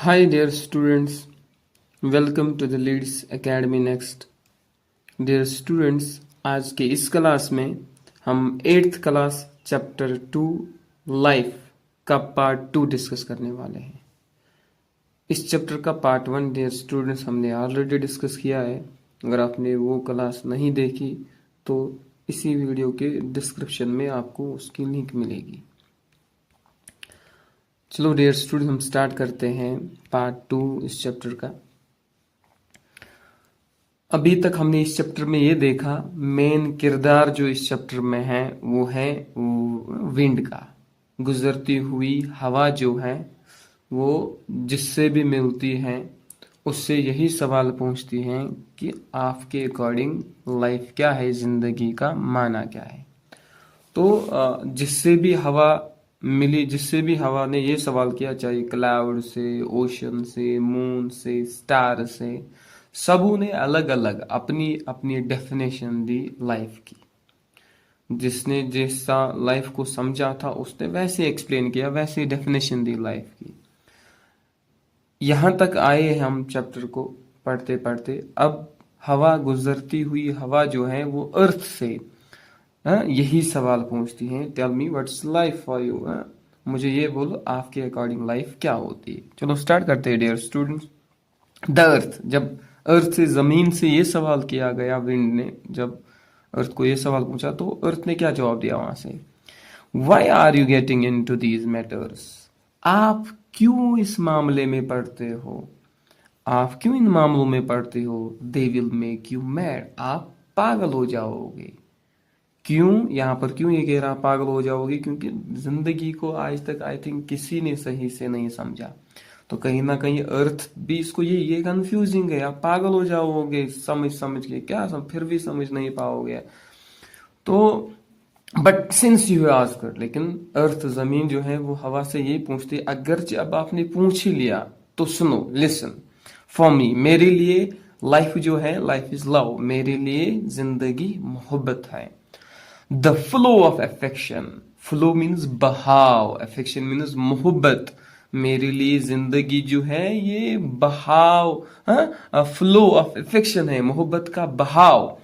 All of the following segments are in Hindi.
Hi dear students, welcome to the Leeds Academy Next. Dear students, आज के इस क्लास में हम 8th क्लास चैप्टर 2 लाइफ का पार्ट 2 डिस्कस करने वाले हैं। इस चैप्टर का पार्ट 1 डियर स्टूडेंट्स हमने ऑलरेडी डिस्कस किया है। अगर आपने वो क्लास नहीं देखी तो इसी वीडियो के डिस्क्रिप्शन में आपको उसकी लिंक मिलेगी। चलो डियर स्टूडेंट हम स्टार्ट करते हैं पार्ट 2 इस चैप्टर का। अभी तक हमने इस चैप्टर में ये देखा मेन किरदार जो इस चैप्टर में है वो है विंड का। गुजरती हुई हवा जो है वो जिससे भी मिलती है उससे यही सवाल पूछती है कि आपके अकॉर्डिंग लाइफ क्या है, जिंदगी का माना क्या है। तो जिससे भी हवा मिली, जिससे भी हवा ने ये सवाल किया, चाहे क्लाउड से, ओशन से, मून से, स्टार से, सबों ने अलग अलग अपनी अपनी डेफिनेशन दी लाइफ की। जिसने जैसा लाइफ को समझा था उसने वैसे एक्सप्लेन किया, वैसे डेफिनेशन दी लाइफ की। यहां तक आए हैं हम चैप्टर को पढ़ते पढ़ते। अब हवा, गुजरती हुई हवा जो है वो अर्थ से यही सवाल पूछती हैं, tell me what's life for you. मुझे ये बोलो आपके अकॉर्डिंग लाइफ क्या होती है। चलो स्टार्ट करते हैं डियर स्टूडेंट्स। द अर्थ, जब अर्थ से, जमीन से ये सवाल किया गया, विंड ने जब अर्थ को ये सवाल पूछा तो अर्थ ने क्या जवाब दिया वहां से, why are you getting into these matters. आप क्यों इस मामले में पढ़ते हो, आप क्यों इन मामलों में पढ़ते हो। They will make you mad, आप पागल हो जाओगे। क्यों, यहाँ पर क्यों ये कह रहा पागल हो जाओगे, क्योंकि जिंदगी को आज तक आई थिंक किसी ने सही से नहीं समझा। तो कहीं ना कहीं अर्थ भी इसको ये कंफ्यूजिंग है, आप पागल हो जाओगे समझ समझ के, क्या फिर भी समझ नहीं पाओगे। तो बट सिंस यू आस्क्ड, लेकिन अर्थ, जमीन जो है वो हवा से यही पूछती है, अगर अब आपने पूछ ही लिया तो सुनो, लिसन। फॉर मी, मेरे लिए लाइफ जो है, लाइफ इज लव, मेरे लिए जिंदगी मोहब्बत है। The flow of affection, flow means बहाव, अफेक्शन मीन्स मोहब्बत। मेरे लिए जिंदगी जो है ये बहाव, फ्लो ऑफ अफेक्शन है, मोहब्बत का बहाव।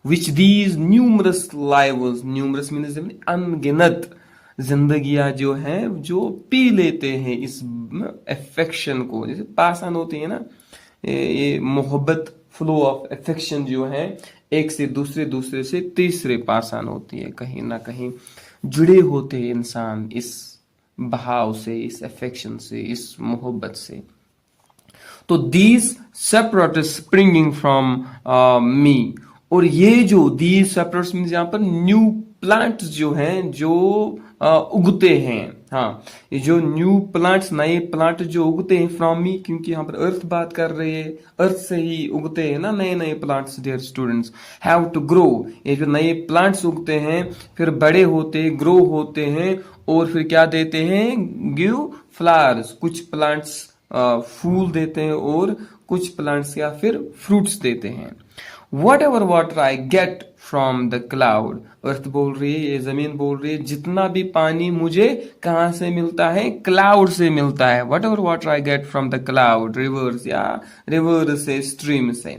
Which these numerous lives, numerous means अनगिनत जिंदगियां जो है जो पी लेते हैं इस अफेक्शन को, जैसे पासान होती है ना, ये मोहब्बत, फ्लो ऑफ अफेक्शन जो है एक से दूसरे, दूसरे से तीसरे पासान होती है, कहीं ना कहीं जुड़े होते हैं इंसान इस बहाव से, इस अफेक्शन से, इस मोहब्बत से। तो these separate springing from me, और ये जो दीज सेपरेट्स मीन्स यहाँ पर न्यू प्लांट्स जो हैं जो उगते हैं। हाँ, ये जो न्यू प्लांट्स, नए प्लांट जो उगते हैं फ्रॉम मी, क्योंकि यहाँ पर अर्थ बात कर रहे हैं, अर्थ से ही उगते हैं ना नए नए plants dear students. Have to grow, ये जो नए प्लांट्स उगते हैं फिर बड़े होते, ग्रो होते हैं, और फिर क्या देते हैं, गिव फ्लावर्स। कुछ प्लांट्स फूल देते हैं और कुछ प्लांट्स या फिर फ्रूट्स देते हैं। Whatever water I get from the cloud, अर्थ बोल रही है, ये जमीन बोल रही है, जितना भी पानी मुझे कहाँ से मिलता है, क्लाउड से मिलता है। Whatever water I get from the cloud, reverse या रिवर से, स्ट्रीम से,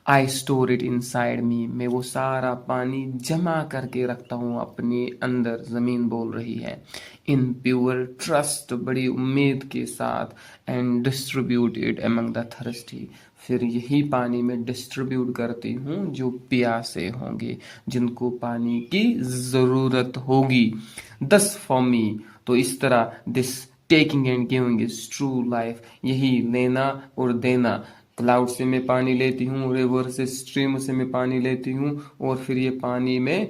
I store it inside me, मैं वो सारा पानी जमा करके रखता हूँ अपने अंदर, जमीन बोल रही है। इन प्योर ट्रस्ट, बड़ी उम्मीद के साथ, and distribute it among the thirsty, फिर यही पानी में डिस्ट्रीब्यूट करती हूँ जो प्यासे होंगे, जिनको पानी की जरूरत होगी। दस फॉर मी, तो इस तरह this taking and giving is true life, यही लेना और देना। क्लाउड से मैं पानी लेती हूँ, रिवर से, स्ट्रीम से मैं पानी लेती हूँ, और फिर ये पानी में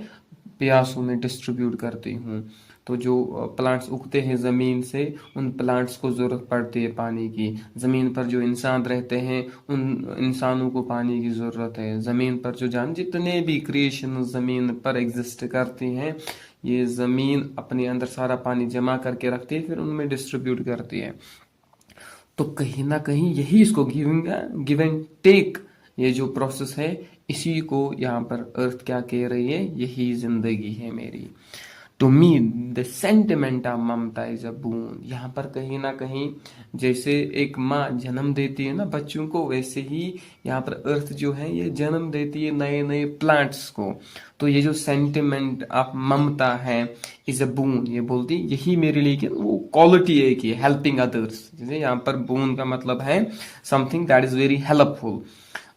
प्यासों में डिस्ट्रीब्यूट करती हूँ। तो जो प्लांट्स उगते हैं ज़मीन से, उन प्लांट्स को ज़रूरत पड़ती है पानी की। ज़मीन पर जो इंसान रहते हैं उन इंसानों को पानी की ज़रूरत है। ज़मीन पर जो जितने भी क्रिएशन ज़मीन पर एग्जिस्ट करती हैं, ये ज़मीन अपने अंदर सारा पानी जमा करके रखती है, फिर उनमें डिस्ट्रीब्यूट करती है। तो कहीं ना कहीं यही इसको गिव एंड टेक, ये जो प्रोसेस है, इसी को यहाँ पर अर्थ क्या कह रही है, यही जिंदगी है मेरी। To me the sentiment of mamta is a boon. यहाँ पर कहीं ना कहीं जैसे एक माँ जन्म देती है ना बच्चों को, वैसे ही यहाँ पर अर्थ जो है ये जन्म देती है नए नए प्लांट्स को। तो ये जो सेंटिमेंट ऑफ ममता है इज अ बून, ये बोलती यही मेरे लिए कि वो क्वालिटी है कि हेल्पिंग अदर्स। जैसे यहाँ पर बून का मतलब है something that is very helpful,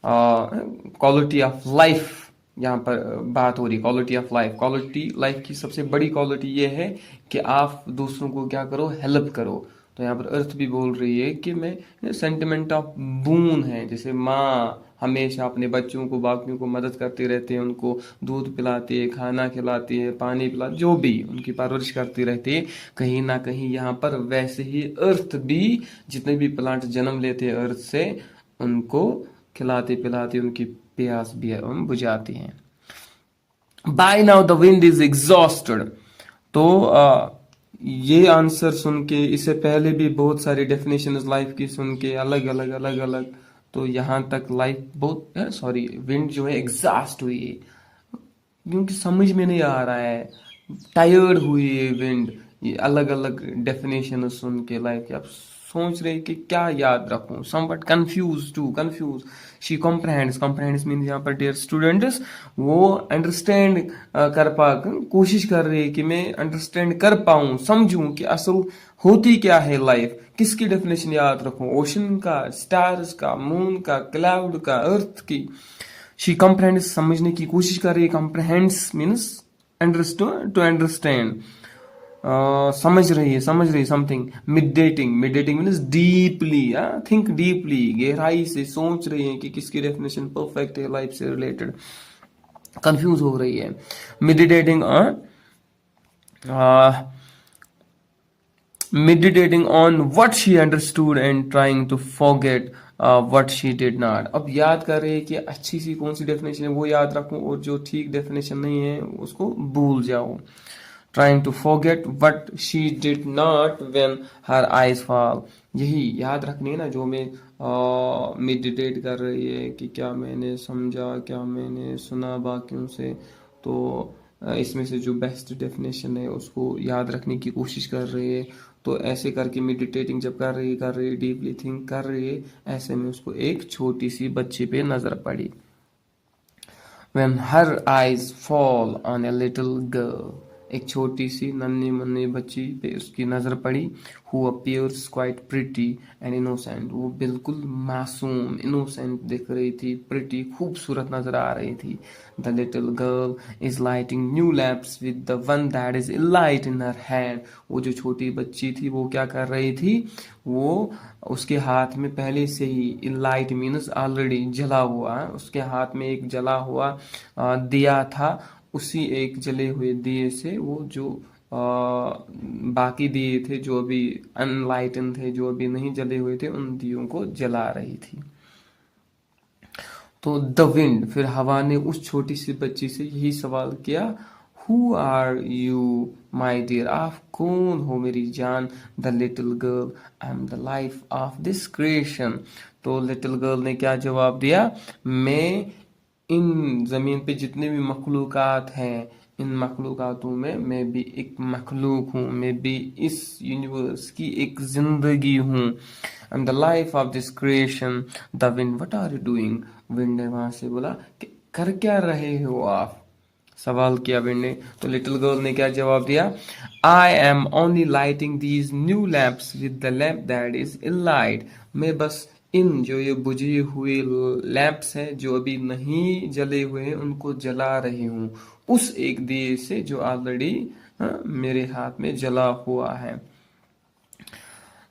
quality of life यहाँ पर बात हो रही, quality of life. Quality life की सबसे बड़ी क्वालिटी ये है कि आप दूसरों को क्या करो, हेल्प करो। तो यहाँ पर अर्थ भी बोल रही है कि मैं सेंटिमेंट ऑफ बून है, जैसे माँ हमेशा अपने बच्चों को बाकियों को मदद करती रहती है, उनको दूध पिलाती है, खाना खिलाती है, पानी पिला, जो भी उनकी परवरिश करती रहती है। कहीं ना कहीं यहाँ पर वैसे ही अर्थ भी, जितने भी प्लांट जन्म लेते हैं अर्थ से, उनको खिलाते पिलाते उनकी प्यास भी हम बुझाती हैं। By now the wind is exhausted. तो ये आंसर सुन के, इससे पहले भी बहुत सारी डेफिनेशन लाइफ की सुन के अलग अलग अलग अलग, तो यहाँ तक लाइफ बहुत सॉरी विंड जो है एग्जॉस्ट हुई है, क्योंकि समझ में नहीं आ रहा है, टायर्ड हुई है विंड। ये अलग अलग डेफिनेशन सुन के लाइफ की आप सोच रहे कि क्या याद रखूं, somewhat confuse to confuse. She comprehends, comprehends mean यहाँ पर डियर स्टूडेंट्स वो अंडरस्टैंड कर पा, कोशिश कर रही है कि मैं अंडरस्टैंड कर पाऊं, समझूं कि असल होती क्या है लाइफ, किसकी डेफिनेशन याद रखूं, ओशन का, स्टार्स का, मून का, क्लाउड का, अर्थ की। शी कॉम्प्रहेंड्स समझने की कोशिश कर रही है, comprehends means understood, to understand, समझ रही है, समझ रही है something. Meditating, meditating means deeply, think deeply, गहराई से सोच रही है कि किसकी डेफिनेशन परफेक्ट है लाइफ से रिलेटेड, कंफ्यूज हो रही है। मिडिटेटिंग meditating on what she understood and trying to forget what she did not। अब याद कर रही है कि अच्छी सी कौन सी डेफिनेशन है वो याद रखूं, और जो ठीक डेफिनेशन नहीं है उसको भूल जाऊं। trying to forget what she did not when her eyes fall। यही याद रखनी है ना, जो मैं मेडिटेट कर रही है कि क्या मैंने समझा, क्या मैंने सुना बाकियों से। तो इसमें से जो बेस्ट डेफिनेशन है उसको याद रखने की कोशिश कर रही है। तो ऐसे करके मेडिटेटिंग जब कर रही है डीपली थिंक कर रही है, ऐसे में उसको एक छोटी सी बच्ची पे नजर पड़ी। When her eyes fall on a little girl, एक छोटी सी नन्ही मुन्नी बच्ची पे उसकी नजर पड़ी। who appears quite pretty and innocent, वो बिल्कुल मासूम इनोसेंट दिख रही थी, pretty खूबसूरत नजर आ रही थी। the little girl is lighting new lamps with the one that is light in her hand। वो जो छोटी बच्ची थी वो क्या कर रही थी, वो उसके हाथ में पहले से ही लाइट मीन्स ऑलरेडी जला हुआ, उसके हाथ में एक जला हुआ दिया था। उसी एक जले हुए दिए से वो जो बाकी दिए थे जो अभी अनलाइटन थे, जो अभी नहीं जले हुए थे, उन दियों को जला रही थी। तो द विंड, फिर हवा ने उस छोटी सी बच्ची से यही सवाल किया, who are you my dear, आप कौन हो मेरी जान। The little girl, I am the life of this creation. तो लिटिल गर्ल ने क्या जवाब दिया, मैं इन जमीन पे जितने भी मखलूकात हैं, इन मखलूकातों में मैं भी एक मखलूक हूँ, मैं भी इस यूनिवर्स की एक जिंदगी हूँ। I am the life of this creation. The wind, what are you doing. Wind ने वहां से बोला कि कर क्या रहे हो आप, सवाल किया विंड ने। तो लिटिल गर्ल ने क्या जवाब दिया, I am only lighting these new lamps with the lamp that is in light. मैं बस इन जो ये बुझे हुए लैंप्स हैं जो अभी नहीं जले हुए हैं उनको जला रही हूँ उस एक दिए से जो ऑलरेडी मेरे हाथ में जला हुआ है।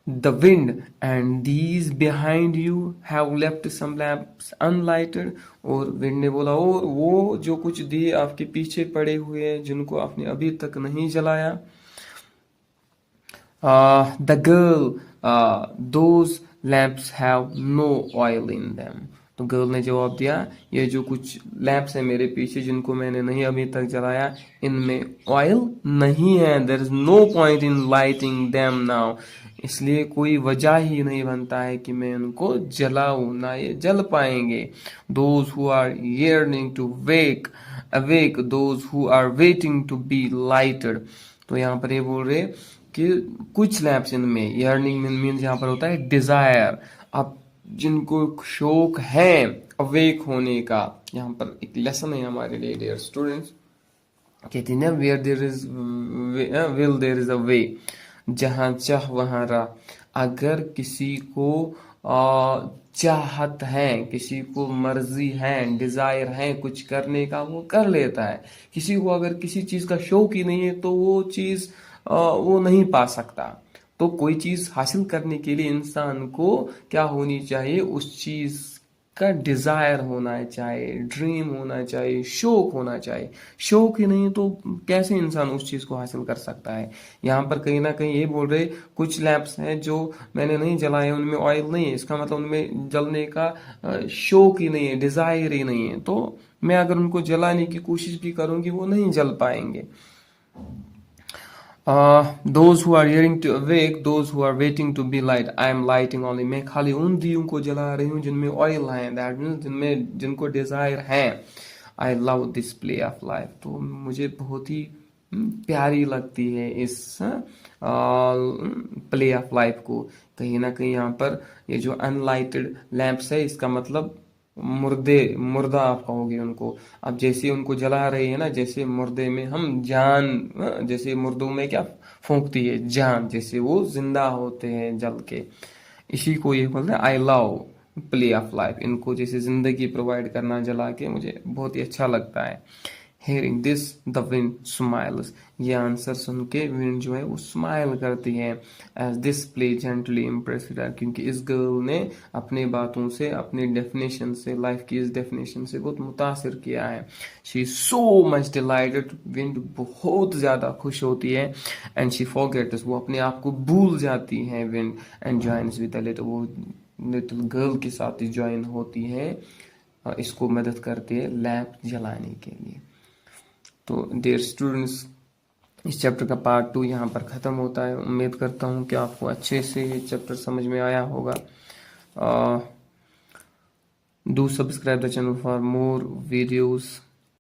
The wind and these behind you have left some lamps unlighted। और विंड ने बोला, और वो जो कुछ दिए आपके पीछे पड़े हुए हैं जिनको आपने अभी तक नहीं जलाया। The girl, those lamps have no oil in them। तो गर्ल ने जवाब दिया, ये जो कुछ लैंप्स हैं मेरे पीछे जिनको मैंने नहीं अभी तक जलाया, इनमें ऑयल नहीं है। There is no point in lighting them now. इसलिए कोई वजह ही नहीं बनता है कि मैं उनको जलाऊं, ना ये जल पाएंगे। Those who are yearning to wake awake those who are waiting to be lighted. तो यहाँ पर ये बोल रहे कि कुछ लैंप्स इनमें, यर्निंग मीन्स यहाँ पर होता है डिजायर, अब जिनको शौक है अवेक होने का। यहाँ पर एक लेसन है हमारे लिए डियर स्टूडेंट्स, कहती है ना where there is will there is a way, जहाँ चाह वहाँ राह। अगर किसी को चाहत है, किसी को मर्जी है, डिजायर है कुछ करने का, वो कर लेता है। किसी को अगर किसी चीज का शौक ही नहीं है तो वो चीज वो नहीं पा सकता। तो कोई चीज हासिल करने के लिए इंसान को क्या होनी चाहिए, उस चीज का डिजायर होना चाहिए, ड्रीम होना चाहिए, शौक होना चाहिए। शौक ही नहीं तो कैसे इंसान उस चीज को हासिल कर सकता है। यहाँ पर कहीं ना कहीं ये बोल रहे कुछ लैंप्स हैं जो मैंने नहीं जलाए, उनमें ऑयल नहीं है, इसका मतलब उनमें जलने का शौक ही नहीं है, डिजायर ही नहीं है। तो मैं अगर उनको जलाने की कोशिश भी करूंगी वो नहीं जल पाएंगे। those who are hearing to awake, those who are waiting to be light, I am lighting only। मैं खाली उन दियों को जला रही हूँ जिनमें ऑयल है, दैट मीन्स जिनमें जिनको डिजायर है। I love this play of life. तो मुझे बहुत ही प्यारी लगती है इस प्ले ऑफ लाइफ को। कहीं ना कहीं यहाँ पर ये जो अनलाइटेड लैंप्स है, इसका मतलब मुर्दा आप कहोगे उनको। अब जैसे उनको जला रही है ना, जैसे मुर्दे में हम जान, जैसे मुर्दों में क्या फूंकती है जान, जैसे वो जिंदा होते हैं जल के, इसी को ये बोलते हैं I love play of life. इनको जैसे जिंदगी प्रोवाइड करना जला के, मुझे बहुत ही अच्छा लगता है। Hearing this the wind smiles, ये आंसर सुन के विंड जो है वो स्माइल करती है। As this play gently impressed her, क्योंकि इस गर्ल ने अपने बातों से, अपनी डेफिनेशन से, लाइफ की इस डेफिनेशन से बहुत मुतासिर किया है। She is so much dilated, wind बहुत ज्यादा खुश होती है। एंड शी फॉरगेट्स, वो अपने आप को भूल जाती है wind. And joins with a little, वो लिटिल गर्ल के साथ ज्वाइन होती है, इसको मदद करती है लैंप जलाने के लिए। तो डियर स्टूडेंट्स, इस चैप्टर का पार्ट 2 यहाँ पर ख़त्म होता है। उम्मीद करता हूँ कि आपको अच्छे से ये चैप्टर समझ में आया होगा। Do subscribe the channel for more videos.